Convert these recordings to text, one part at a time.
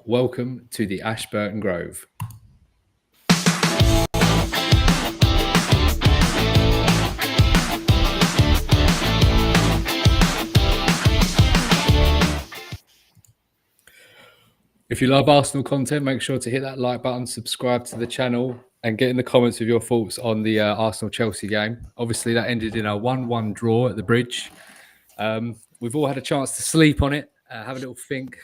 welcome to the Ashburton Grove. If you love Arsenal content, make sure to hit that like button, subscribe to the channel, and get in the comments with your thoughts on the Arsenal-Chelsea game. Obviously, that ended in a 1-1 draw at the Bridge. We've all had a chance to sleep on it, have a little think,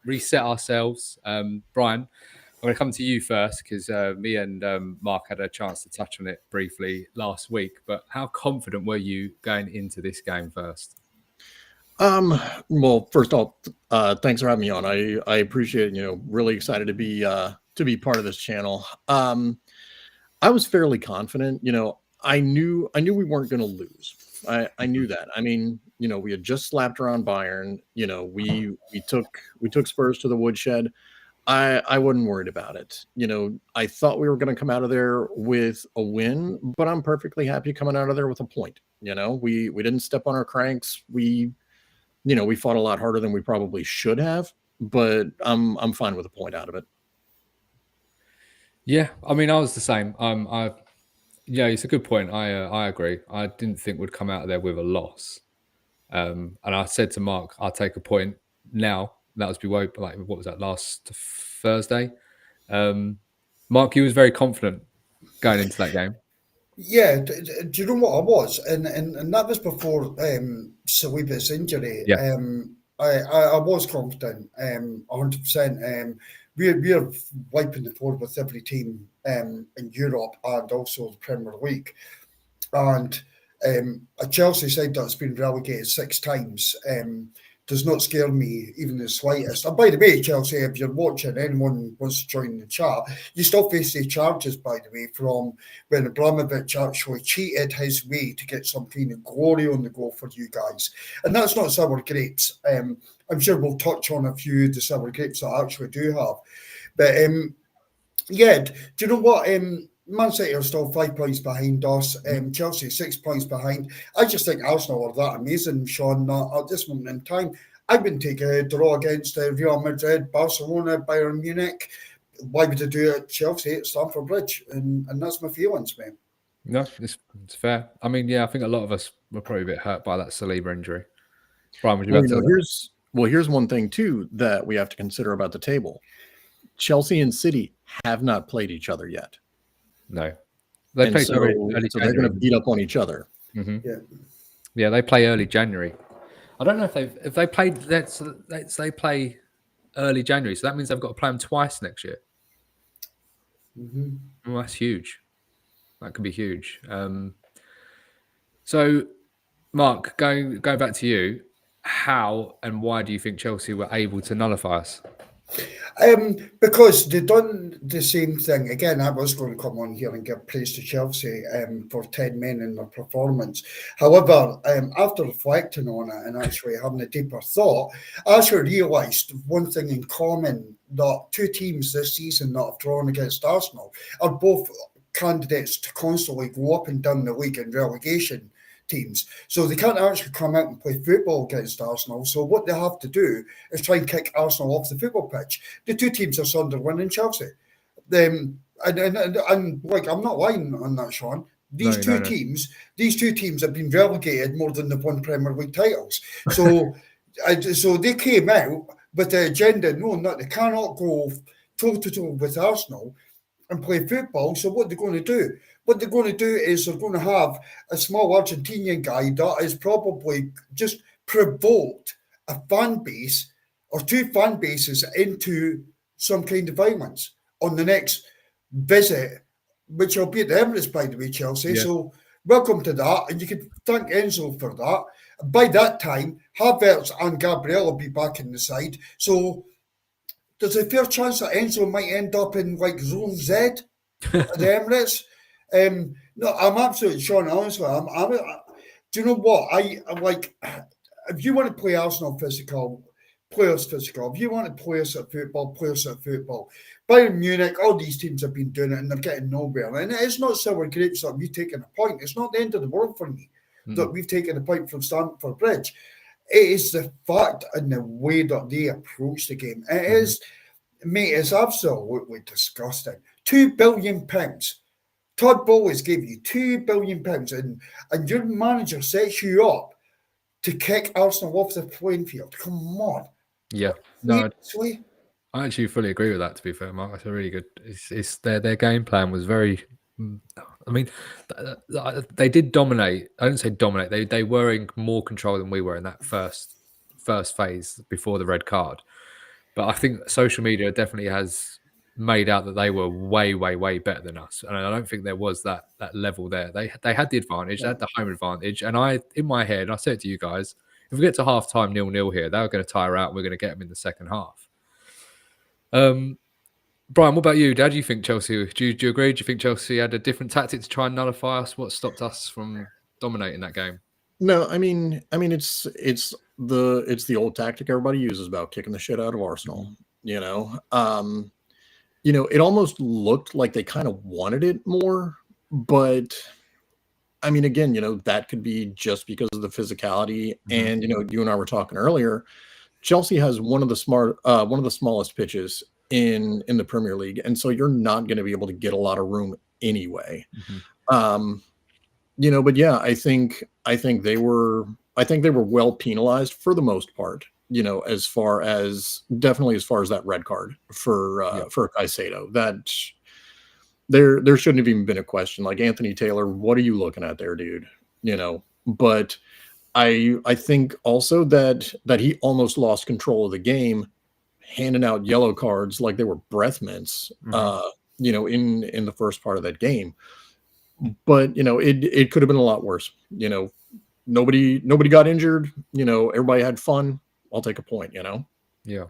reset ourselves. Brian, I'm going to come to you first because me and Mark had a chance to touch on it briefly last week. But how confident were you going into this game first? Well, first off, thanks for having me on. I appreciate it. Really excited to be part of this channel. I was fairly confident. I knew we weren't going to lose. I knew that. I mean, we had just slapped around Bayern. We took Spurs to the woodshed. I wasn't worried about it. I thought we were going to come out of there with a win, but I'm perfectly happy coming out of there with a point. We didn't step on our cranks. We fought a lot harder than we probably should have, but I'm fine with a point out of it. Yeah, I mean, I was the same. It's a good point. I agree. I didn't think we'd come out of there with a loss. And I said to Mark, I'll take a point now. That was what was that, last Thursday? Mark, you was very confident going into that game. Yeah, do you know what I was? And that was before Saliba's injury. Yeah. I was confident, 100%. We're wiping the floor with every team in Europe and also the Premier League. And a Chelsea side that's been relegated 6 times does not scare me even the slightest. And by the way, Chelsea, if you're watching, anyone wants to join the chat, you still face the charges, by the way, from when Abramovich actually cheated his way to get some kind of glory on the go for you guys. And that's not sour grapes. I'm sure we'll touch on a few of the sour grapes that I actually do have. But do you know what? Man City are still 5 points behind us. Chelsea 6 points behind. I just think Arsenal are that amazing, Sean. At this moment in time, I wouldn't take a draw against Real Madrid, Barcelona, Bayern Munich. Why would I do it at Chelsea at Stamford Bridge? And that's my feelings, mate. No, it's fair. I mean, yeah, I think a lot of us were probably a bit hurt by that Saliba injury. Brian, would you here's one thing too that we have to consider about the table. Chelsea and City have not played each other yet. No, so they're going to beat up on each other. Mm-hmm. Yeah, they play early January. I don't know if they played. Let's they play early January, so that means they've got to play them twice next year. Mm-hmm. Well, that's huge. That could be huge. So, Mark, going back to you, how and why do you think Chelsea were able to nullify us? Because they've done the same thing. Again, I was going to come on here and give praise to Chelsea for 10 men in their performance. However, after reflecting on it and actually having a deeper thought, I actually realised one thing in common, that 2 teams this season that have drawn against Arsenal are both candidates to constantly go up and down the league in relegation teams. So they can't actually come out and play football against Arsenal. So what they have to do is try and kick Arsenal off the football pitch. The 2 teams are Sunderland and Chelsea. And like, I'm not lying on that, Sean. These two teams have been relegated more than they've won Premier League titles. So so they came out with the agenda knowing that they cannot go toe-to-toe with Arsenal and play football. So what they're going to do? What they're going to do is they're going to have a small Argentinian guy that is probably just provoked a fan base or 2 fan bases into some kind of violence on the next visit, which will be at the Emirates, by the way, Chelsea. Yeah. So welcome to that. And you can thank Enzo for that. By that time, Havertz and Gabriel will be back in the side. So there's a fair chance that Enzo might end up in like Zone Z at the Emirates. No, I'm absolutely Sean. Honestly, do you know what I like? If you want to play Arsenal physical, play us physical. If you want to play us at football, play us at football. Bayern Munich, all these teams have been doing it, and they're getting nowhere. And it's not sour grapes that we've taken a point. It's not the end of the world for me that we've taken a point from Stamford Bridge. It is the fact and the way that they approach the game. It is, mate, it's absolutely disgusting. £2 billion. Todd Bowles gave you £2 billion, and your manager sets you up to kick Arsenal off the playing field. Come on. Yeah. No, Seriously? I actually fully agree with that, to be fair, Mark. That's a really good. It's their game plan was very. I mean, they did dominate. I don't say dominate. They were in more control than we were in that first phase before the red card. But I think social media definitely has made out that they were way, way, way better than us, and I don't think there was that level there. They had the advantage, they had the home advantage, and in my head, I said to you guys, if we get to half time 0-0 here, they're going to tire out. We're going to get them in the second half. Brian, what about you? Dad, do you think Chelsea? Do you agree? Do you think Chelsea had a different tactic to try and nullify us? What stopped us from dominating that game? No, I mean, it's the old tactic everybody uses about kicking the shit out of Arsenal. It almost looked like they kind of wanted it more, but I mean, again, that could be just because of the physicality. And you and I were talking earlier. Chelsea has one of the smallest pitches in the Premier League, and so you're not going to be able to get a lot of room anyway. But yeah, I think they were well penalized for the most part. As far as that red card for Caicedo, that there shouldn't have even been a question. Like, Anthony Taylor, what are you looking at there, dude? But I think also that he almost lost control of the game, handing out yellow cards like they were breath mints, in the first part of that game. But it could have been a lot worse. Nobody got injured. Everybody had fun. I'll take a point. Yeah.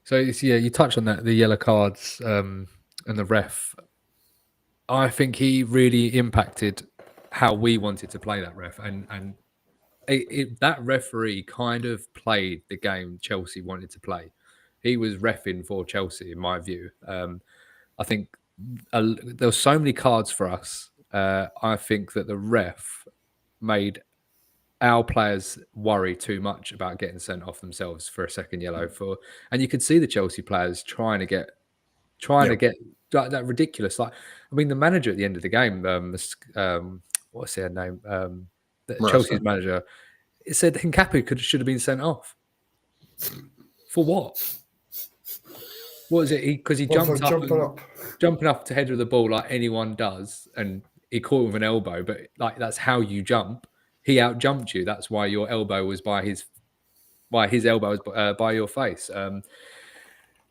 So you touched on that, the yellow cards and the ref. I think he really impacted how we wanted to play that ref, and that referee kind of played the game Chelsea wanted to play. He was reffing for Chelsea, in my view. I think there were so many cards for us. I think that the ref made our players worry too much about getting sent off themselves for a second yellow. And you could see the Chelsea players trying to get that ridiculous. Like, I mean, the manager at the end of the game, what's their name? Chelsea's manager, it said Hincapié should have been sent off. For what? What is it? Because he jumping up to head of the ball like anyone does, and he caught with an elbow. But like, that's how you jump. He out jumped you. That's why your elbow was by his elbow was by your face.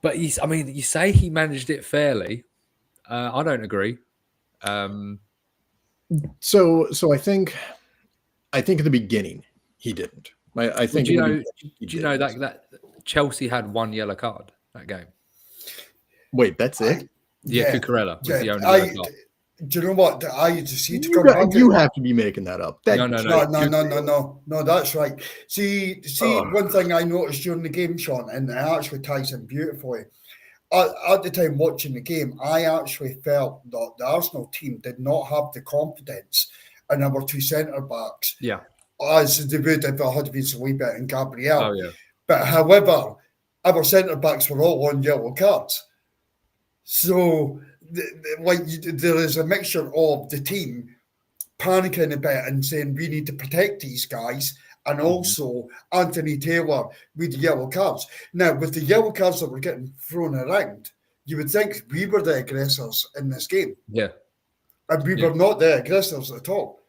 But you say he managed it fairly. I don't agree. So I think at the beginning he didn't. I think. Do you know that Chelsea had one yellow card that game? Wait, that's it? Yeah, Cucurella was the only yellow card. Do you know what? I just see you have to be making that up. No, that's right. See, one thing I noticed during the game, Sean, and it actually ties in beautifully. At the time watching the game, I actually felt that the Arsenal team did not have the confidence in our two centre backs. Yeah. As they would if it had been Saliba and Gabriel. Oh yeah. But however, our centre backs were all on yellow cards. So, there is a mixture of the team panicking a bit and saying we need to protect these guys, and also Anthony Taylor with the yellow cards. Now, with the yellow cards that were getting thrown around, you would think we were the aggressors in this game. Yeah. And we were not the aggressors at all.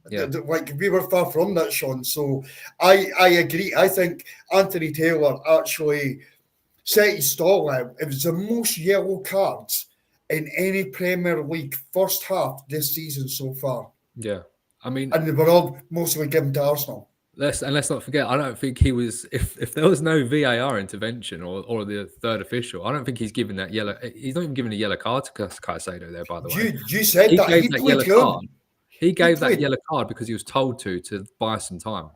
Yeah. We were far from that, Sean. So I agree. I think Anthony Taylor actually set his stall out. It was the most yellow cards in any Premier League first half this season so far. Yeah. I mean, and they were all mostly given to Arsenal. Let's not forget, I don't think he was, if there was no VAR intervention or the third official, I don't think he's given that yellow. He's not even given a yellow card to Caicedo there, by the way. You said he that. Gave that yellow card. He gave that yellow card because he was told to buy some time.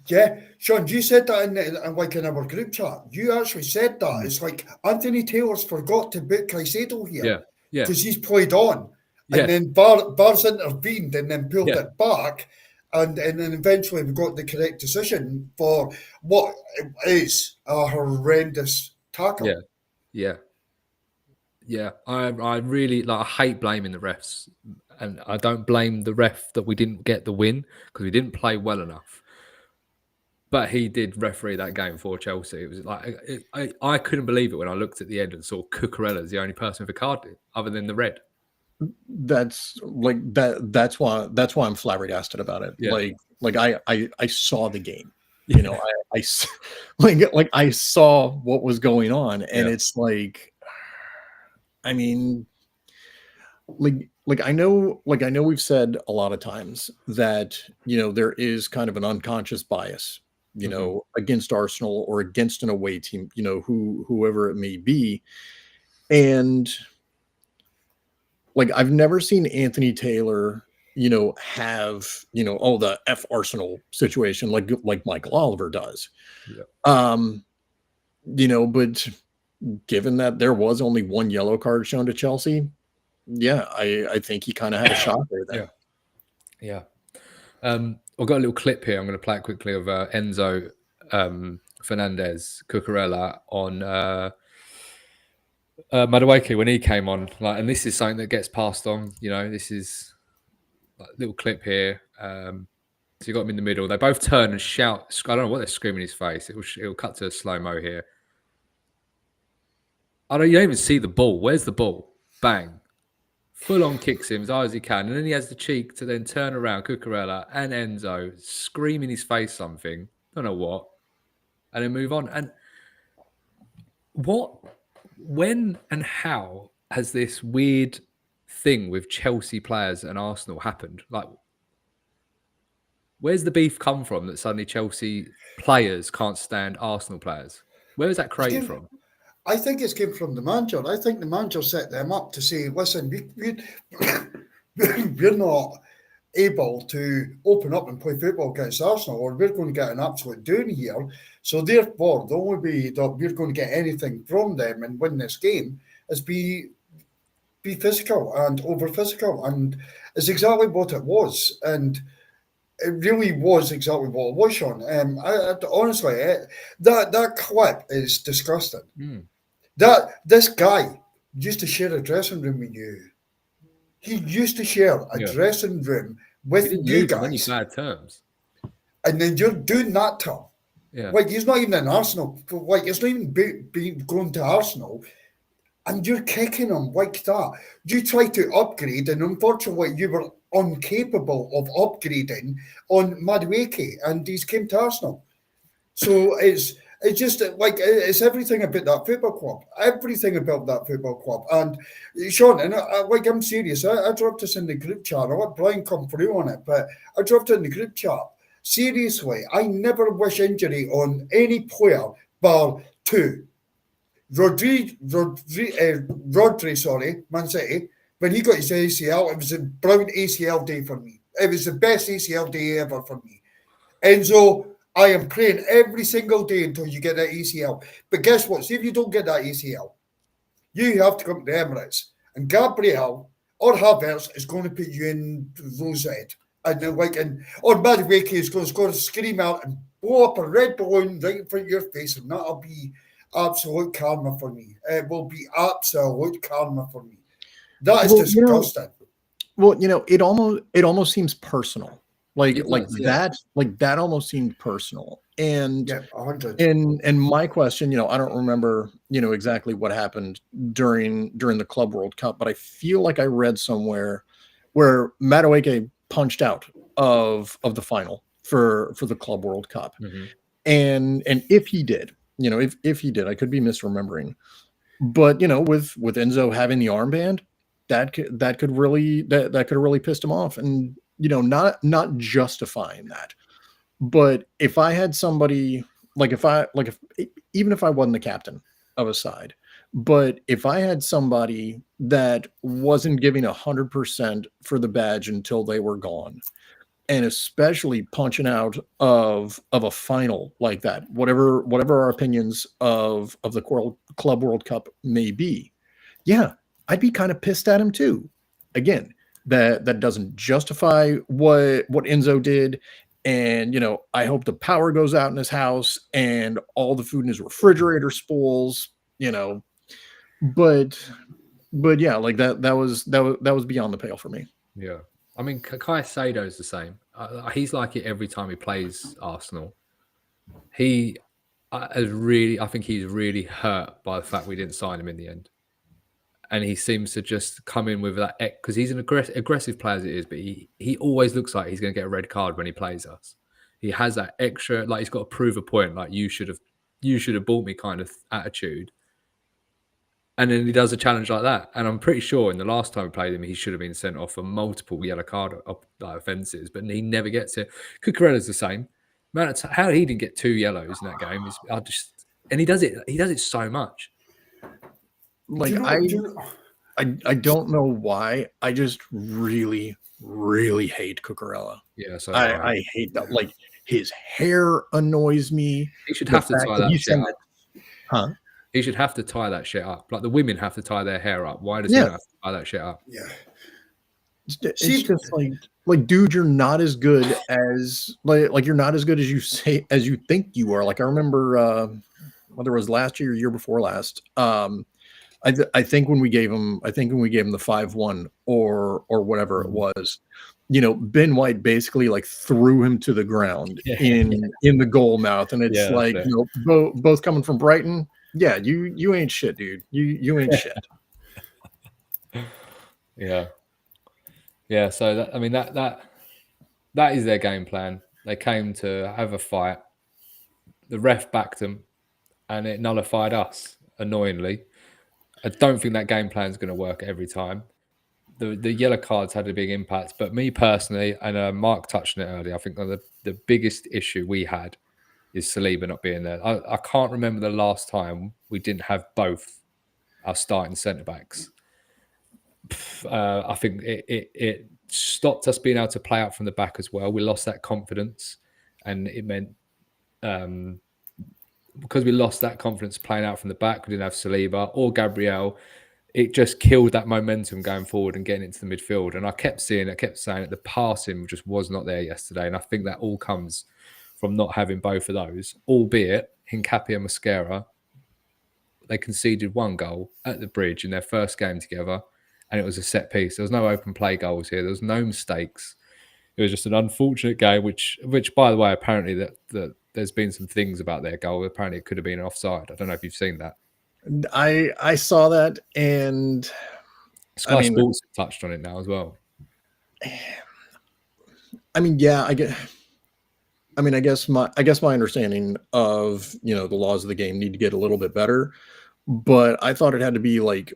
Yeah, Sean, you said that in our group chat. You actually said that. It's like Anthony Taylor's forgot to book Caicedo here. Yeah. Because he's played on. And then Bar's intervened and then pulled it back. and then eventually we got the correct decision for what is a horrendous tackle. Yeah, yeah, yeah. I really like. I hate blaming the refs, and I don't blame the ref that we didn't get the win because we didn't play well enough. But he did referee that game for Chelsea. It was like I couldn't believe it when I looked at the end and saw Cucurella as the only person with a card other than the red. That's like that. That's why I'm flabbergasted about it. Yeah. Like I saw the game. You know, like I saw what was going on, and it's like, I mean, like I know we've said a lot of times that, you know, there is kind of an unconscious bias, you know, against Arsenal or against an away team, you know, whoever it may be. And like I've never seen Anthony Taylor, you know, have, you know, the F Arsenal situation like Michael Oliver does. Yeah. You know, but given that there was only one yellow card shown to Chelsea, yeah, I think he kind of had a shot there then. Yeah. I've got a little clip here. I'm going to play it quickly of Enzo Fernandez Cucurella on Madueke when he came on. Like, and this is something that gets passed on. You know, this is like a little clip here. So you got him in the middle. They both turn and shout. I don't know what they're screaming in his face. It'll cut to a slow mo here. You don't even see the ball. Where's the ball? Bang. Full on kicks him as hard as he can. And then he has the cheek to then turn around, Cucurella and Enzo, scream in his face something. Don't know what. And then move on. And when and how has this weird thing with Chelsea players and Arsenal happened? Like, where's the beef come from that suddenly Chelsea players can't stand Arsenal players? Where is that created from? I think it's came from the manager. I think the manager set them up to say, listen, we're not able to open up and play football against Arsenal, or we're going to get an absolute doing here. So therefore, the only way that we're going to get anything from them and win this game is be physical and over physical. And it's exactly what it was. And it really was exactly what it was, Sean. Honestly, that clip is disgusting. This guy used to share a dressing room with you. He used to share a dressing room with you guys. Any bad terms. And then you're doing that to him. Yeah. Like, he's not even in Arsenal. Like, it's not even going to Arsenal. And you're kicking him like that. You tried to upgrade, and unfortunately, you were incapable of upgrading on Madueke, and he's came to Arsenal. So it's just like, it's everything about that football club. Everything about that football club. And Sean, and I'm serious. I dropped this in the group chat. I'll let Brian come through on it, but I dropped it in the group chat. Seriously, I never wish injury on any player bar two. Rodri, Man City, when he got his ACL, it was a brilliant ACL day for me. It was the best ACL day ever for me. Enzo, I am praying every single day until you get that ACL. But guess what? See, if you don't get that ACL, you have to come to the Emirates. And Gabriel or Havertz is going to put you in Rosette. And then or Madueke is going to scream out and blow up a red balloon right in front of your face, and that'll be absolute karma for me. It will be absolute karma for me. That is disgusting. It almost seems personal. That almost seemed personal. And 100. And my question, I don't remember, exactly what happened during the Club World Cup, but I feel like I read somewhere where Madueke punched out of the final for the Club World Cup. And if he did, if he did, I could be misremembering, but with Enzo having the armband, that could have really pissed him off, and not justifying that. But if I had somebody, even if I wasn't the captain of a side, but if I had somebody that wasn't giving 100% for the badge until they were gone, and especially punching out of a final like that, whatever our opinions of the Club World Cup may be, yeah, I'd be kind of pissed at him too. Again, that doesn't justify what Enzo did. And I hope the power goes out in his house and all the food in his refrigerator spoils. But yeah, like that was beyond the pale for me. Yeah, I mean, Caicedo is the same. He's like it every time he plays Arsenal. He I think he's really hurt by the fact we didn't sign him in the end. And he seems to just come in with that, because he's an aggressive player as it is, but he always looks like he's going to get a red card when he plays us. He has that extra, like he's got to prove a point, like you should have bought me kind of attitude. And then he does a challenge like that. And I'm pretty sure in the last time we played him, he should have been sent off for multiple yellow card offences, but he never gets it. Cucurella's the same. Man, how he didn't get 2 yellows in that game is and he does it so much. Like I don't know why. I just really, really hate Cucurella. Yeah, so I hate that. Like his hair annoys me. He should have to tie that shit up. Huh? He should have to tie that shit up. Like the women have to tie their hair up. Why does he not have to tie that shit up? Yeah. It's just like, dude, you're not as good as like you're not as good as you think you are. Like I remember whether it was last year or year before last. I think when we gave him the 5-1 or whatever it was, Ben White basically like threw him to the ground in the goal mouth, and it's both coming from Brighton. Yeah, you ain't shit, dude. You ain't shit. Yeah. So that is their game plan. They came to have a fight. The ref backed them, and it nullified us. Annoyingly, I don't think that game plan is going to work every time. The yellow cards had a big impact, but me personally, and Mark touched on it earlier, I think the biggest issue we had is Saliba not being there. I can't remember the last time we didn't have both our starting centre backs. I think it stopped us being able to play out from the back as well. We lost that confidence, and it meant because we lost that confidence playing out from the back, we didn't have Saliba or Gabriel. It just killed that momentum going forward and getting into the midfield. And I kept saying that the passing just was not there yesterday. And I think that all comes from not having both of those, albeit Hincapié and Mosquera, they conceded 1 goal at the Bridge in their first game together, and it was a set piece. There was no open play goals here. There was no mistakes. It was just an unfortunate game, which by the way, apparently that there's been some things about their goal. Apparently it could have been offside. I don't know if you've seen that. I saw that, and Sky Sports touched on it now as well. I mean, yeah, I guess my understanding of the laws of the game need to get a little bit better, but I thought it had to be like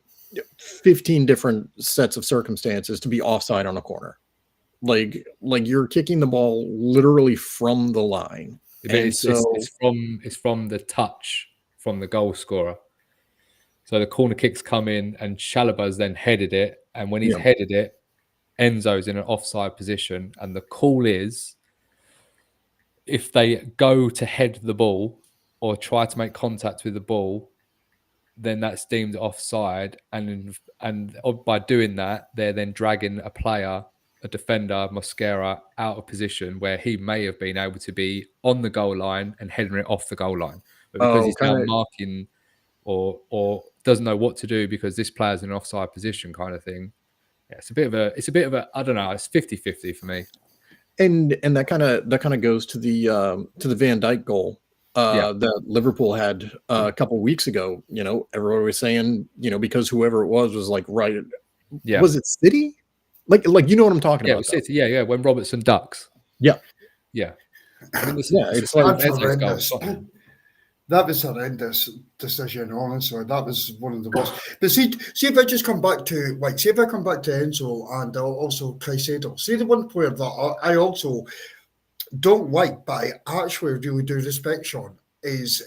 15 different sets of circumstances to be offside on a corner. Like you're kicking the ball literally from the line. It's from the touch from the goal scorer. So the corner kicks come in, and Chalobah's then headed it, and when he's headed it, Enzo's in an offside position, and the call is, if they go to head the ball or try to make contact with the ball, then that's deemed offside. And by doing that, they're then dragging a player, a defender, Mosquera, out of position where he may have been able to be on the goal line and heading it off the goal line. But because he's now marking or doesn't know what to do because this player's in an offside position kind of thing. Yeah, it's a bit of a I don't know, it's 50-50 for me. And that kind of goes to the Van Dijk goal that Liverpool had a couple of weeks ago. Everybody was saying, because whoever it was like right. Yeah. Was it City? Like you know what I'm talking about? It was City. Yeah. When Robertson ducks. Yeah. Yeah. I mean, it's like that was a horrendous decision, honestly. That was one of the worst. But see if I just come back to Enzo and also Caicedo. See, the one player that I also don't like, but I actually really do respect, Sean, is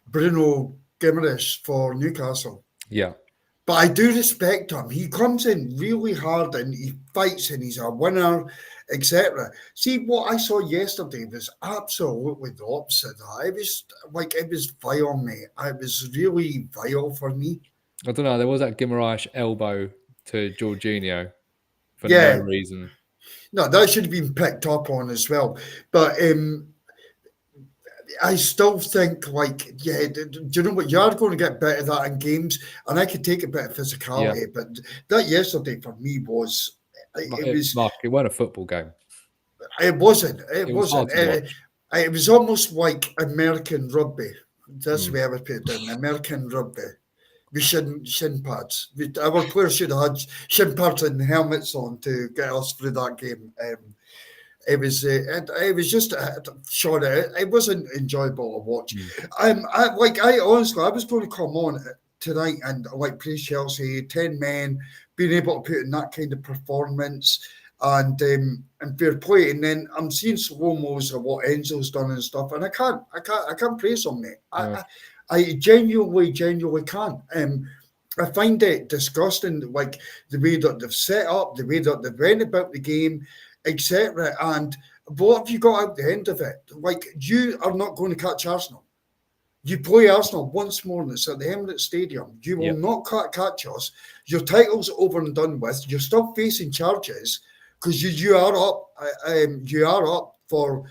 Bruno Guimaraes for Newcastle. Yeah. But I do respect him. He comes in really hard and he fights and he's a winner, etc. See, what I saw yesterday was absolutely the opposite of that. It was vile, mate. It was really vile for me. I don't know. There was that Guimaraes elbow to Jorginho for no reason. No, that should have been picked up on as well. But I still think, like, do you know what? You are going to get better at that in games, and I could take a bit of physicality. But that yesterday for me was, Mark, it wasn't a football game. It wasn't. It wasn't. wasn't. It was almost like American rugby. That's the way I would put it down. American rugby. We shin pads. Our players should have had shin pads and helmets on to get us through that game. It was just short. It wasn't enjoyable to watch. I honestly, I was going to come on tonight and like praise Chelsea, 10 men, being able to put in that kind of performance and fair play. And then I'm seeing slow-mos of what Enzo's done and stuff, and I can't praise him, mate. I genuinely can't. I find it disgusting, like the way that they've set up, the way that they've went about the game, etc. And what have you got out the end of it? Like, you are not going to catch Arsenal. You play Arsenal once more, and it's at the Emirates Stadium. You will not catch us. Your title's over and done with. You're still facing charges because you are up. You are up for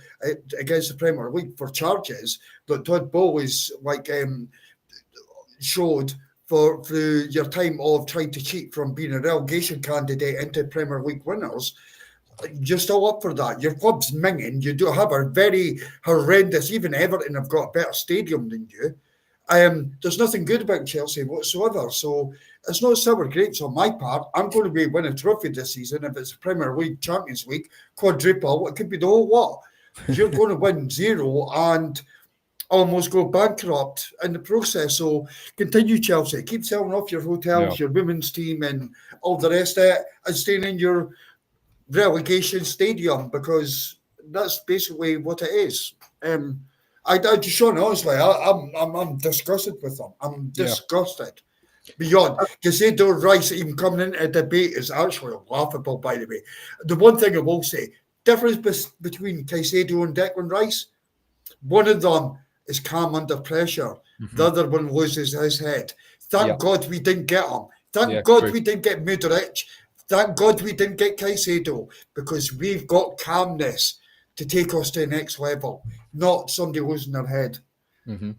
against the Premier League for charges that Todd Bowley's showed through your time of trying to cheat from being a relegation candidate into Premier League winners. You're still up for that. Your club's minging. You do have a very horrendous, even Everton have got a better stadium than you. There's nothing good about Chelsea whatsoever. So it's not sour grapes on my part. I'm going to be winning a trophy this season. If it's a Premier League, Champions League, quadruple, it could be the whole lot. You're going to win 0 and almost go bankrupt in the process. So continue, Chelsea. Keep selling off your hotels, your women's team, and all the rest of it, and staying in your relegation stadium, because that's basically what it is. Sean, honestly, I'm disgusted with them. I'm disgusted beyond. Caicedo Rice even coming into a debate is actually laughable, by the way. The one thing I will say, difference between Caicedo and Declan Rice, one of them is calm under pressure. The other one loses his head. Thank God we didn't get him. Thank God we didn't get Mudryk. Thank God we didn't get Caicedo, because we've got calmness to take us to the next level, not somebody losing their head.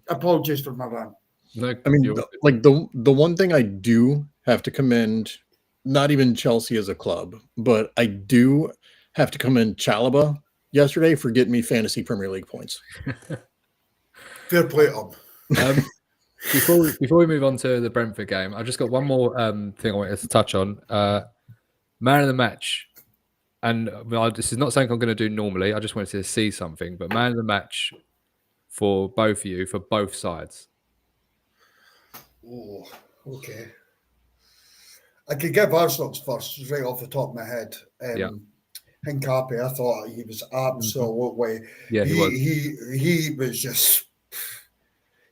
Apologies for my rant. No, I mean, the one thing I do have to commend, not even Chelsea as a club, but I do have to commend Chalobah yesterday for getting me fantasy Premier League points. Fair play up. Before we move on to the Brentford game, I've just got one more thing I wanted to touch on. Man of the match. And this is not something I'm going to do normally. I just wanted to see something. But man of the match for both of you, for both sides. Oh, okay. I could give Arsenal's first, right off the top of my head. Hincapi, I thought he was absolutely... Yeah, he was just...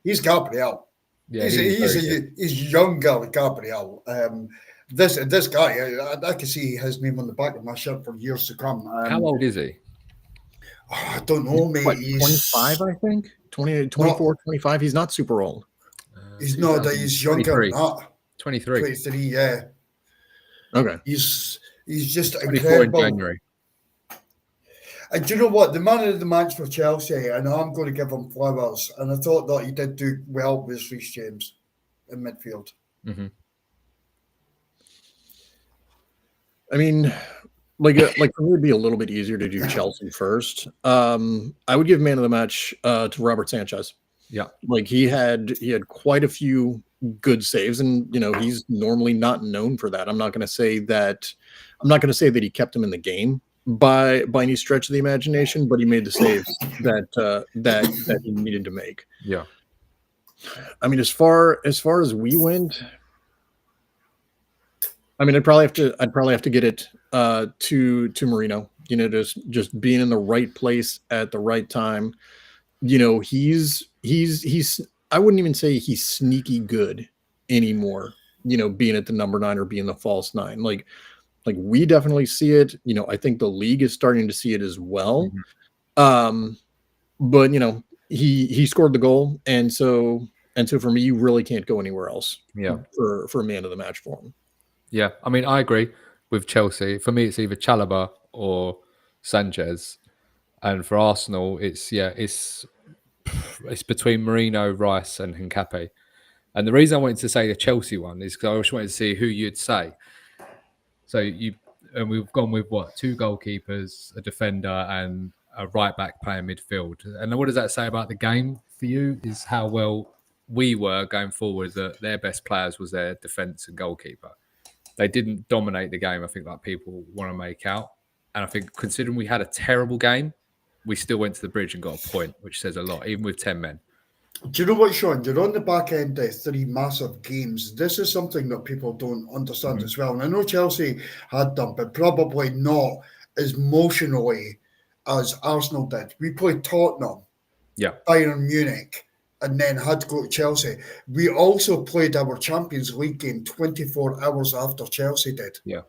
He's Gabriel. Yeah, he's younger Gabriel. This guy, I can see his name on the back of my shirt for years to come. How old is he? I don't know, mate. What, 25, I think? 28, 24, 25. He's not super old. He's not. He's younger 23. than that. 23. 23, yeah. Okay. He's just 24 incredible. in January. And do you know what? The man of the match for Chelsea, and I'm going to give him flowers, and I thought that he did do well with Reece James in midfield. I mean, like for me, it'd be a little bit easier to do Chelsea first. I would give man of the match to Robert Sanchez. Yeah, like he had quite a few good saves, and he's normally not known for that. I'm not going to say that he kept him in the game by any stretch of the imagination, but he made the saves that he needed to make. Yeah, I mean, as far as we went, I mean, I'd probably have to get it to Marino. Just being in the right place at the right time. He's I wouldn't even say he's sneaky good anymore. Being at the number 9 or being the false 9. Like we definitely see it. I think the league is starting to see it as well. But he scored the goal, and so for me, you really can't go anywhere else. Yeah, for a man of the match for him. Yeah, I mean, I agree with Chelsea. For me, it's either Chalobah or Sanchez, and for Arsenal, it's between Marino, Rice, and Hincapié. And the reason I wanted to say the Chelsea one is because I just wanted to see who you'd say. So we've gone with what, 2 goalkeepers, a defender, and a right back playing midfield. And what does that say about the game for you? Is how well we were going forward. That their best players was their defence and goalkeeper. They didn't dominate the game, I think, like people want to make out. And I think considering we had a terrible game, we still went to the bridge and got a point, which says a lot, even with 10 men. Do you know what, Sean? You're on the back end of 3 massive games. This is something that people don't understand as well. And I know Chelsea had them, but probably not as emotionally as Arsenal did. We played Tottenham, Bayern Munich, and then had to go to Chelsea. We also played our Champions League game 24 hours after Chelsea did. Yeah.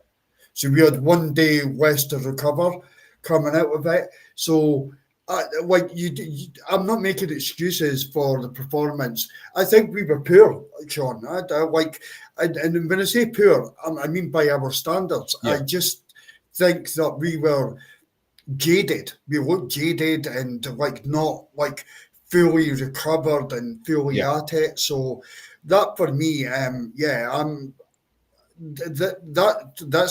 So we had 1 day less to recover coming out of it. So, I'm not making excuses for the performance. I think we were poor, Sean. And when I say poor, I mean by our standards. Yeah. I just think that we were jaded. We looked jaded and not fully recovered and fully at it. So that for me, that's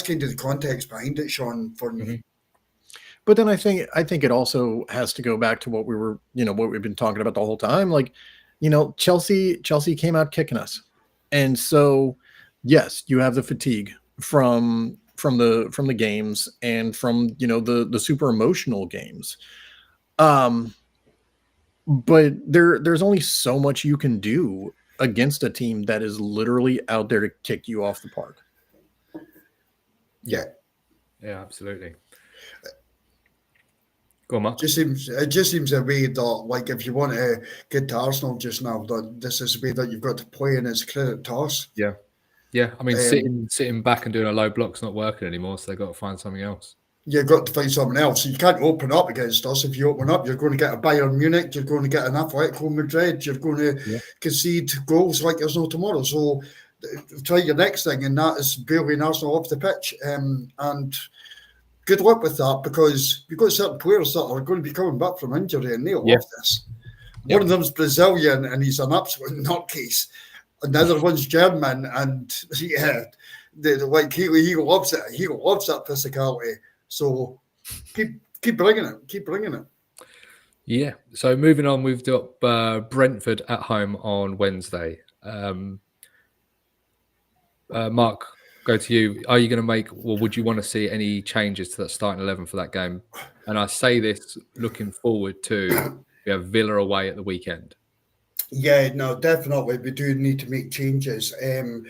kind of the context behind it, Sean, for me. Mm-hmm. But then I think it also has to go back to what we were, what we've been talking about the whole time. Chelsea came out kicking us. And so, yes, you have the fatigue from the games and from, the super emotional games. But there's only so much you can do against a team that is literally out there to kick you off the park. Yeah. Yeah, absolutely. Go on, Mark. It just seems a way that, if you want to get to Arsenal just now, that this is a way that you've got to play, and it's credit to us. Yeah. I mean, sitting back and doing a low block's not working anymore, so they've got to find something else. You've got to find something else. You can't open up against us. If you open up, you're going to get a Bayern Munich, you're going to get an Atletico Madrid, you're going to concede goals like there's no tomorrow. So try your next thing, and that is bailing Arsenal off the pitch. And good luck with that, because we've got certain players that are going to be coming back from injury, and they'll love this. One of them's Brazilian, and he's an absolute nutcase. Another one's German, and he loves it. He loves that physicality. So keep bringing it. Keep bringing it. Yeah. So moving on, we've got Brentford at home on Wednesday. Mark, go to you. Are you going to would you want to see any changes to that starting 11 for that game? And I say this looking forward to we have Villa away at the weekend. Yeah, no, definitely. We do need to make changes. The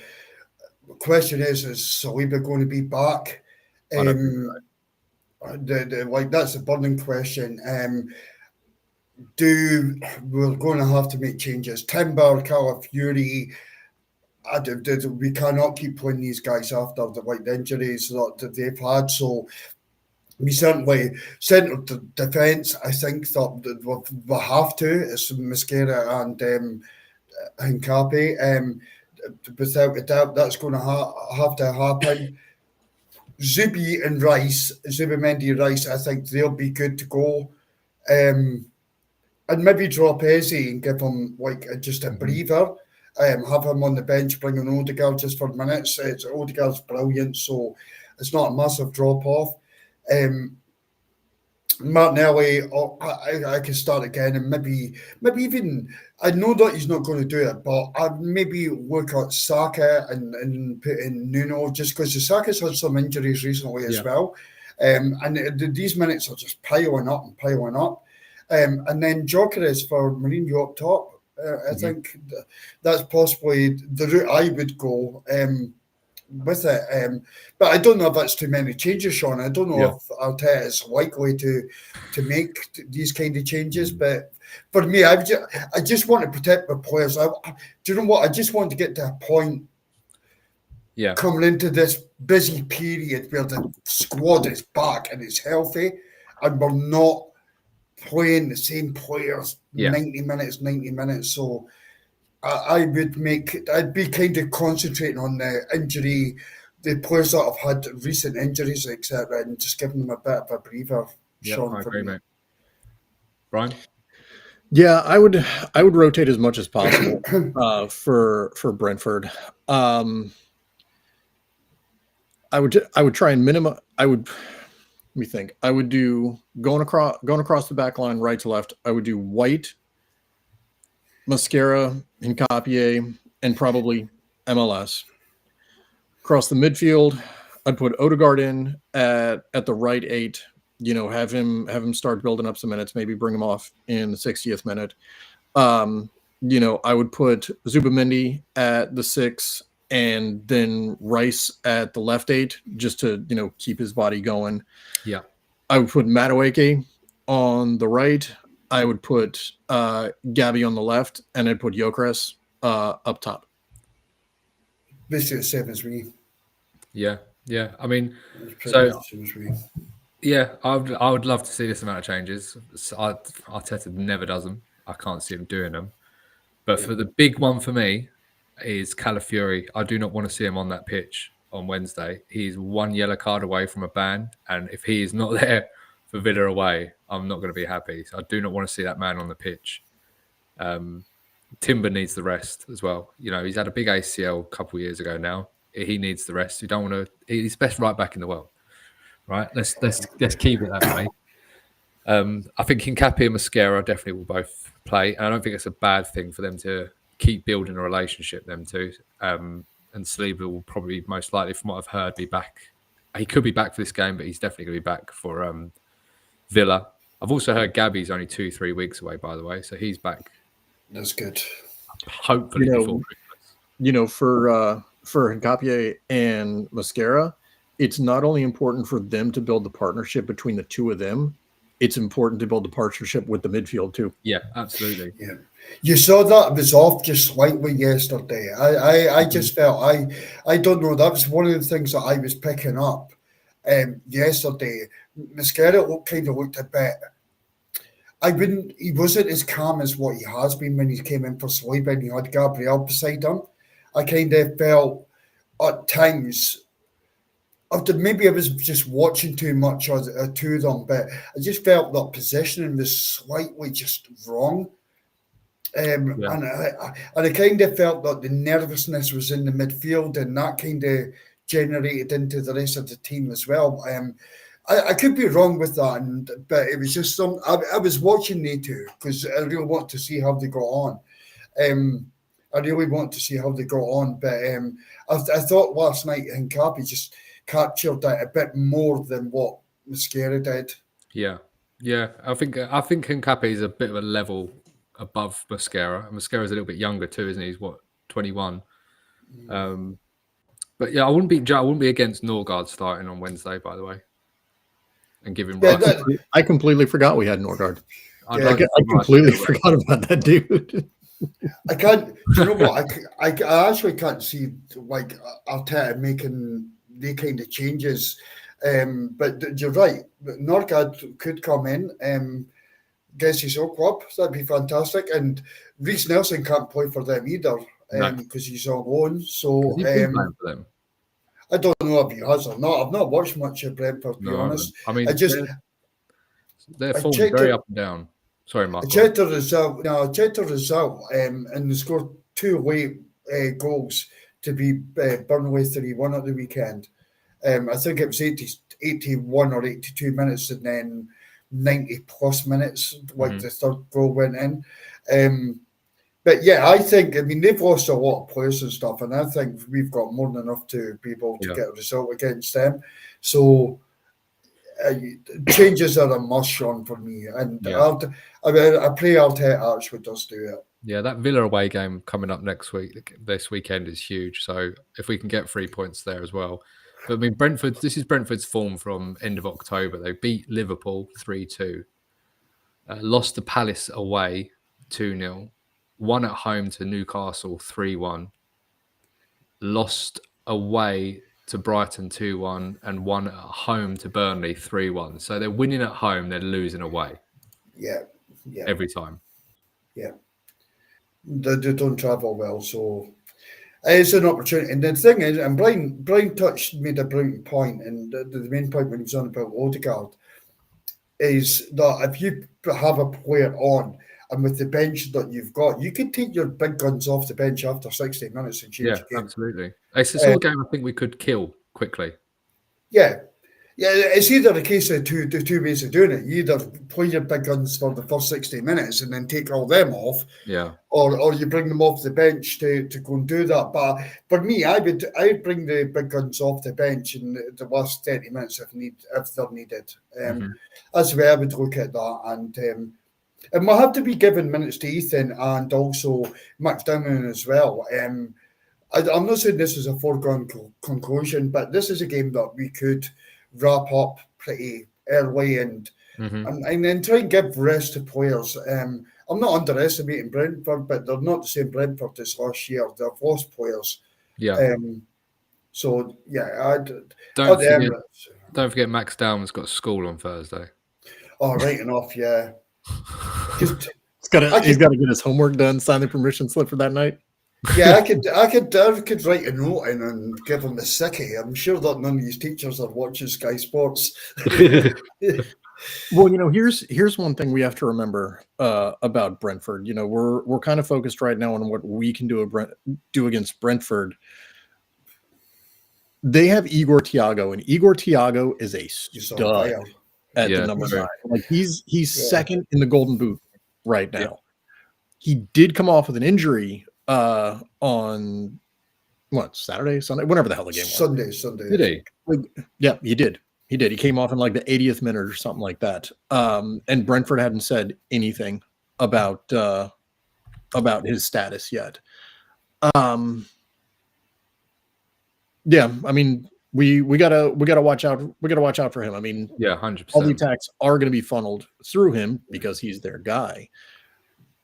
question is Saliba going to be back? That's a burning question. We're going to have to make changes. Timber, Calafiori, we cannot keep playing these guys after the injuries that they've had. So we certainly centre defence. I think that we have to. It's Mosquera and Hincapié. Without a doubt, that's going to have to happen. Zubimendi, Rice, I think they'll be good to go. And maybe drop Eze and give him just a breather. Have him on the bench, bring in Odegaard just for minutes. Odegaard's brilliant, so it's not a massive drop off. Martinelli, I can start again, and maybe even, I know that he's not going to do it, but I'd maybe look at Saka and put in Nuno, just because Saka's had some injuries recently as well. And these minutes are just piling up. And then Gyökeres for Mourinho up top. I think that's possibly the route I would go with it. But I don't know if that's too many changes, Sean. I don't know if Arteta is likely to make these kind of changes. But for me, I just want to protect my players. Do you know what? I just want to get to a point coming into this busy period where the squad is back and it's healthy, and we're not playing the same players 90 minutes. So I'd be kind of concentrating on the injury, the players that have had recent injuries, etc., and just giving them a bit of a breather. Yeah, Sean, I for agree, me. mate. Brian? Yeah, I would rotate as much as possible for Brentford. I would try and minimum. Let me think. I would do going across the back line, right to left. I would do White, Mascara, Hincapié, and probably MLS. Across the midfield, I'd put Odegaard in at the right 8. Have him start building up some minutes. Maybe bring him off in the 60th minute. I would put Zubamendi at the 6 and then Rice at the left 8 just to, keep his body going. Yeah. I would put Madueke on the right. I would put Gabby on the left, and I'd put Gyökeres up top. Basically the same as me. Yeah. I mean, It's pretty so much the same as me. yeah, I would love to see this amount of changes. Arteta never does them. I can't see him doing them. But for the big one for me is Calafiori. I do not want to see him on that pitch on Wednesday. He's one yellow card away from a ban, and if he is not there for Villa away, I'm not going to be happy. So I do not want to see that man on the pitch. Timber needs the rest as well. He's had a big ACL a couple of years ago now. He needs the rest. You don't want to. He's best right back in the world, right? Let's keep it that way. I think Hincapié and Mascara definitely will both play, and I don't think it's a bad thing for them to keep building a relationship. Them two, and Saliba will probably most likely, from what I've heard, be back. He could be back for this game, but he's definitely going to be back for Villa. I've also heard Gabby's only 2-3 weeks away, by the way, so he's back. That's good. Hopefully before Christmas. For Hincapié and Mascara, it's not only important for them to build the partnership between the two of them, it's important to build the partnership with the midfield too. Yeah, absolutely. Yeah, you saw that it was off just slightly yesterday. I just felt I don't know. That was one of the things that I was picking up yesterday. Mascara kind of looked a bit. He wasn't as calm as what he has been when he came in for Saliba and he had Gabriel beside him. I kind of felt at times. Maybe I was just watching too much to them, but I just felt that positioning was slightly just wrong. And I kind of felt that the nervousness was in the midfield, and that kind of generated into the rest of the team as well. I could be wrong with that, but it was just I was watching the two because I really want to see how they go on. I really want to see how they go on, but I thought last night Hincapié just captured that a bit more than what Mascara did. Yeah. I think Hincapié is a bit of a level above Mascara. Mascara's a little bit younger too, isn't he? He's 21. But yeah, I wouldn't be against Norgard starting on Wednesday, by the way, and giving. Yeah, I completely forgot we had Norgard. I completely forgot about that dude. I can't. You know what? I actually can't see like Arteta making the kind of changes. But you're right. Norgard could come in. Guess his own club. That'd be fantastic. And Reece Nelson can't play for them either because he's on loan. So Has he been playing for them? I don't know if he has or not. I've not watched much of Brentford, to be honest. I mean, they're falling very up and down. Sorry, Mark. I checked the result, and they scored 2 away goals to be Burnley 3-1 at the weekend. I think it was 81 or 82 minutes and then 90 plus minutes, like the third goal went in. But yeah, I mean, they've lost a lot of players and stuff, and I think we've got more than enough to be able to get a result against them. So changes are a must, Sean, for me. And I pray Arteta actually does do it. Yeah, that Villa away game coming up this weekend is huge. So if we can get 3 points there as well. But I mean, this is Brentford's form from end of October. They beat Liverpool 3-2, lost to Palace away 2-0, won at home to Newcastle 3-1, lost away to Brighton 2-1, and won at home to Burnley 3-1. So they're winning at home, they're losing away. Yeah. Every time. Yeah. They don't travel well, so It's an opportunity. And the thing is, and Brian made a brilliant point, and the main point when he was on about Odegaard is that if you have a player on and with the bench that you've got, you can take your big guns off the bench after 60 minutes and change the game. Absolutely. It's the sort of game I think we could kill quickly. Yeah. Yeah, it's either a case of two ways of doing it. You either play your big guns for the first 60 minutes and then take all them off, or you bring them off the bench to go and do that. But for me, I'd bring the big guns off the bench in the last 30 minutes if they're needed. That's the way I would look at that. And we'll have to be given minutes to Ethan and also McDonough as well. I'm not saying this is a foregone conclusion, but this is a game that we could wrap up pretty early and then try and give rest to players. I'm not underestimating Brentford, but they're not the same Brentford as last year. They've lost players. So yeah, don't forget Max Down's got school on Thursday. Oh, right enough, yeah. He's got to get his homework done, sign the permission slip for that night. Yeah, I could write a note in and give him the sickie. I'm sure that none of these teachers are watching Sky Sports. Well, here's one thing we have to remember about Brentford. We're kind of focused right now on what we can do against Brentford. They have Igor Thiago, and Igor Thiago is a stud at the number 9. Like he's second in the Golden Boot right now. Yeah. He did come off with an injury on Saturday, Sunday, whenever the hell the game was. Sunday. Did he? Yeah, he did. He came off in like the 80th minute or something like that. And Brentford hadn't said anything about his status yet. Yeah, I mean, we gotta watch out. We gotta watch out for him. I mean, 100%. All the attacks are going to be funneled through him because he's their guy,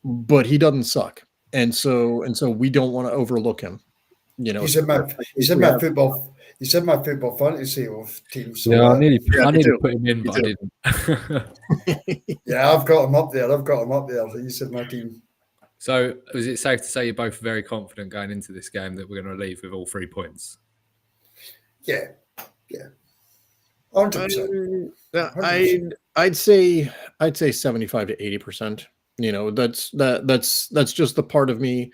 but he doesn't suck. And so we don't want to overlook him. He's in my football fantasy of team. So I nearly put him in, but I didn't. Yeah, I've got him up there. He's in my team. So, is it safe to say you're both very confident going into this game that we're going to leave with all 3 points? Yeah, 100%. I'd say 75 to 80%. That's just the part of me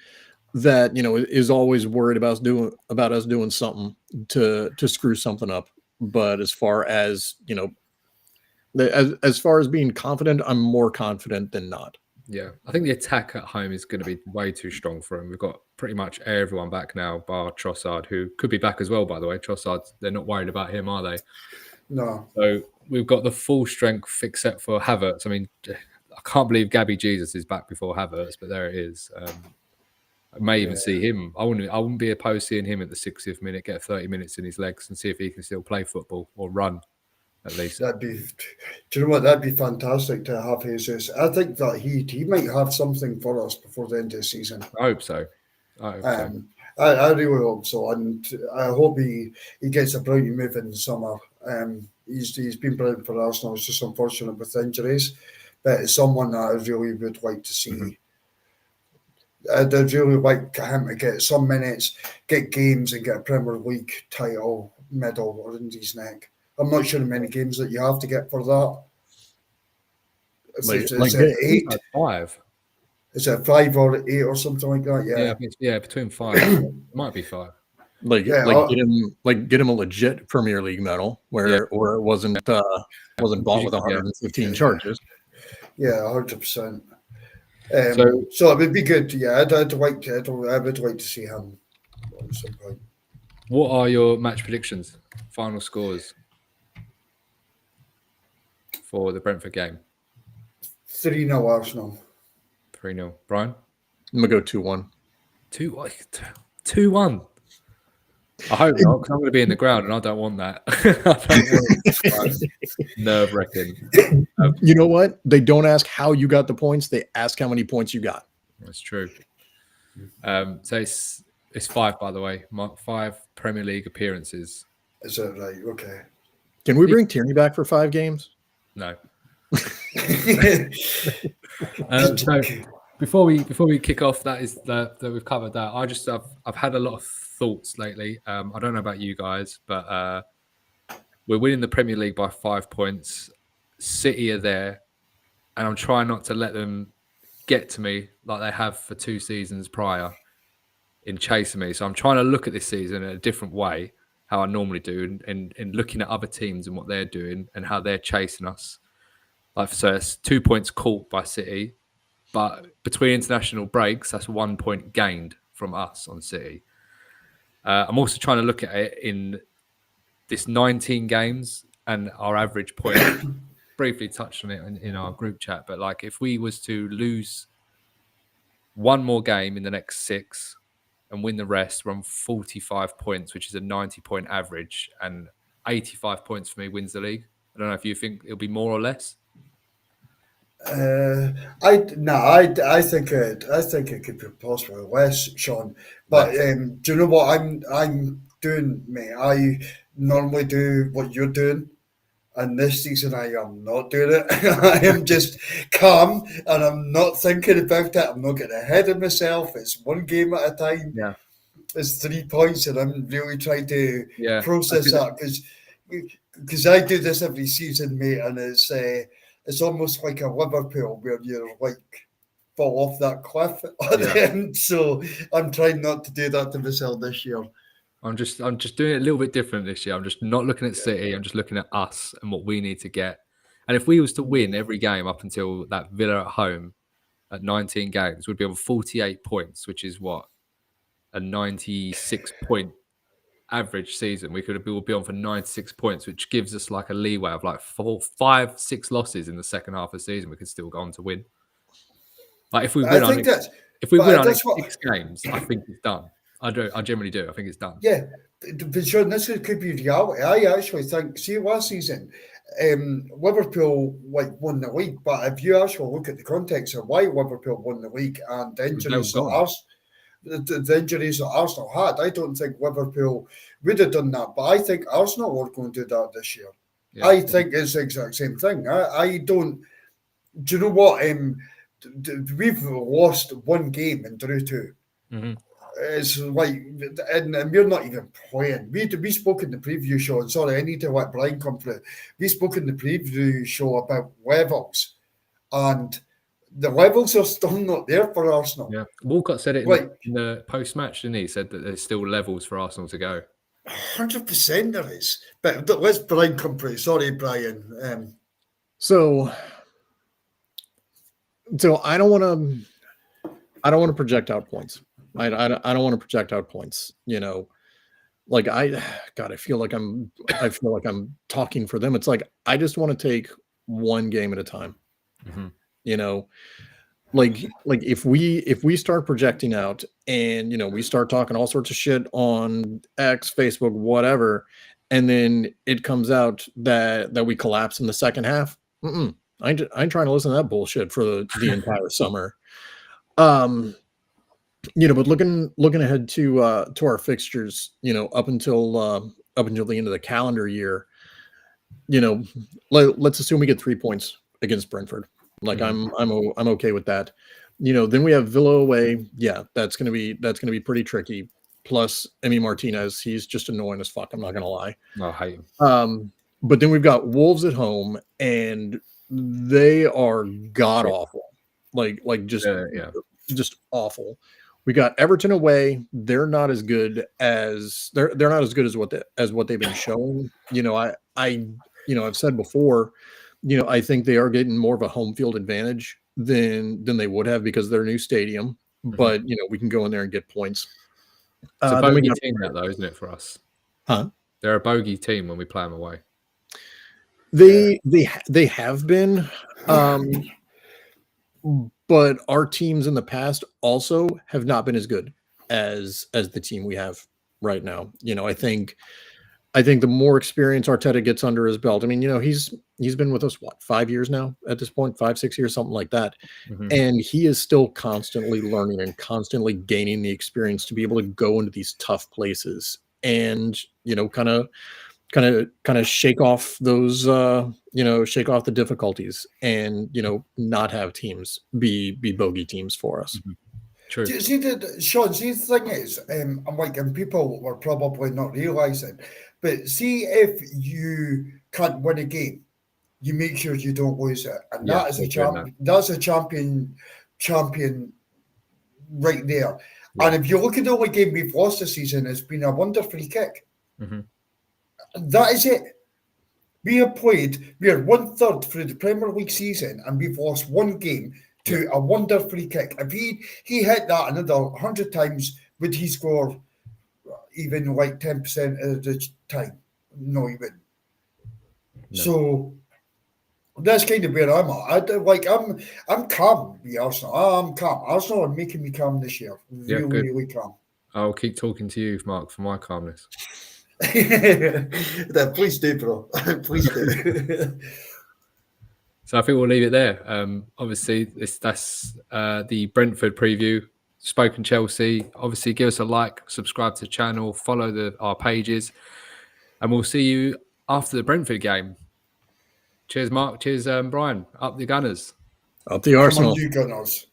that is always worried about us doing something to screw something up. But as far as as far as being confident, I'm more confident than not. Yeah, I think the attack at home is going to be way too strong for him. We've got pretty much everyone back now, bar Trossard, who could be back as well, by the way. Trossard, they're not worried about him, are they? No. So we've got the full strength except for Havertz. I mean, I can't believe Gabby Jesus is back before Havertz, but there it is. I may even see him. I wouldn't be opposed to seeing him at the 60th minute, get 30 minutes in his legs and see if he can still play football or run. At least do you know what? That'd be fantastic to have Jesus. I think that he might have something for us before the end of the season. I hope so. I really hope so, and I hope he gets a brilliant move in the summer. He's been brilliant for Arsenal. It's just unfortunate with injuries, but it's someone that I really would like to see. Mm-hmm. I'd really like him to get some minutes, get games, and get a Premier League title, medal around his neck. I'm not sure how many games that you have to get for that. Is it 8? 5. Is it 5 or 8 or something like that? Yeah, between 5. It might be 5. Get him a legit Premier League medal where it wasn't bought with 115 charges. Yeah, 100%. So it would be good. Yeah, I would like to see him at some point. What are your match predictions? Final scores for the Brentford game? 3-0 Arsenal. 3-0. Brian? I'm going to go 2-1. 2-1. I hope not, because I'm going to be in the ground and I don't want that. Nerve-wracking. You know what? They don't ask how you got the points. They ask how many points you got. That's true. So it's 5, by the way. 5 Premier League appearances. Is that right? Okay. Can we bring Tierney back for 5 games? No. Before we kick off, that we've covered that. I've had a lot of thoughts lately. I don't know about you guys, but we're winning the Premier League by 5 points. City are there, and I'm trying not to let them get to me like they have for 2 seasons prior in chasing me. So I'm trying to look at this season in a different way, how I normally do, and looking at other teams and what they're doing and how they're chasing us. Like, so it's 2 points caught by City, but between international breaks, that's 1 point gained from us on City. I'm also trying to look at it in this 19 games and our average point. Briefly touched on it in our group chat, but like if we was to lose one more game in the next 6 and win the rest, we're on 45 points, which is a 90-point average, and 85 points for me wins the league. I don't know if you think it'll be more or less. I think it could be possibly less, Sean. But do you know what I'm doing, mate? I normally do what you're doing, and this season I am not doing it. I am just calm, and I'm not thinking about it. I'm not getting ahead of myself. It's one game at a time. Yeah. It's 3 points, and I'm really trying to process that because I do this every season, mate, and it's almost like a Liverpool where you're like fall off that cliff at the end. So I'm trying not to do that to myself this year. I'm just doing it a little bit different this year. I'm just not looking at City. I'm just looking at us and what we need to get. And if we was to win every game up until that Villa at home at 19 games, we'd be on 48 points, which is what, a 96-point average season. We would be on for 96 points, which gives us like a leeway of like 5, 6 losses in the second half of the season. We could still go on to win. Like if we win our next 6 games, I think it's done. I generally do. I think it's done. Yeah, but sure, this could be reality. I actually think, see, last season, Liverpool won the league, but if you actually look at the context of why Liverpool won the league and the injuries that Arsenal had, I don't think Liverpool would have done that. But I think Arsenal are going to do that this year. Yeah. I think it's the exact same thing. I don't. Do you know what? We've lost one game and drew 2. Mm-hmm. It's like, and we're not even playing. We spoke in the preview show, and sorry, I need to let Brian come through. We spoke in the preview show about levels, and the levels are still not there for Arsenal. Yeah, Walcott said it in the post-match, didn't he? He said that there's still levels for Arsenal to go. 100% there is. But let's Brian come through. Sorry, Brian. So I don't want to project out points. I don't want to project out points, you know. Like I feel like I'm talking for them. It's like I just want to take one game at a time. Mm-hmm. You know, like if we start projecting out and, you know, we start talking all sorts of shit on X, Facebook, whatever, and then it comes out that we collapse in the second half. I ain't trying to listen to that bullshit for the entire summer. You know, but looking ahead to our fixtures, you know, up until the end of the calendar year, you know, let's assume we get 3 points against Brentford. Like I'm okay with that. You know, then we have Villa away. Yeah, that's gonna be pretty tricky. Plus, Emi Martinez, he's just annoying as fuck. I'm not gonna lie. I hate him. But then we've got Wolves at home, and they are god awful. Like just awful. We got Everton away. They're not as good as what they've been showing. You know, I've said before, you know, I think they are getting more of a home field advantage than they would have because of their new stadium. Mm-hmm. But, you know, we can go in there and get points. It's a bogey team though, isn't it, for us? Huh? They're a bogey team when we play them away. They have been. But our teams in the past also have not been as good as the team we have right now. You know, I think the more experience Arteta gets under his belt, I mean, you know, he's been with us, 5 years now at this point, 5, 6 years, something like that. Mm-hmm. And he is still constantly learning and constantly gaining the experience to be able to go into these tough places and, you know, kind of kind of shake off those shake off the difficulties, and not have teams be bogey teams for us. True. See, Sean, see, the thing is, I'm like, and people were probably not realising, but see, if you can't win a game, you make sure you don't lose it, and Yeah, that is we're a doing champion. That's a champion right there. Yeah. And if you look at the only game we've lost this season, it's been a wonder free kick. Mhm. That is it. We are 1/3 through the Premier League season, and we've lost one game to a wonder free kick. If he hit that another 100 times, would he score even like 10% of the time? No, he wouldn't. No. So that's kind of where I'm at. I'm calm with Arsenal. I'm calm. Arsenal are making me calm this year. Yeah, Really, good. really calm. I'll keep talking to you, Mark, for my calmness. Then please do, bro. Please do. So I think we'll leave it there. Obviously, that's the Brentford preview. Spoken Chelsea. Obviously, give us a like, subscribe to the channel, follow our pages, and we'll see you after the Brentford game. Cheers, Mark. Cheers, Brian. Up the Gunners. Up the Come Arsenal. on, you Gunners.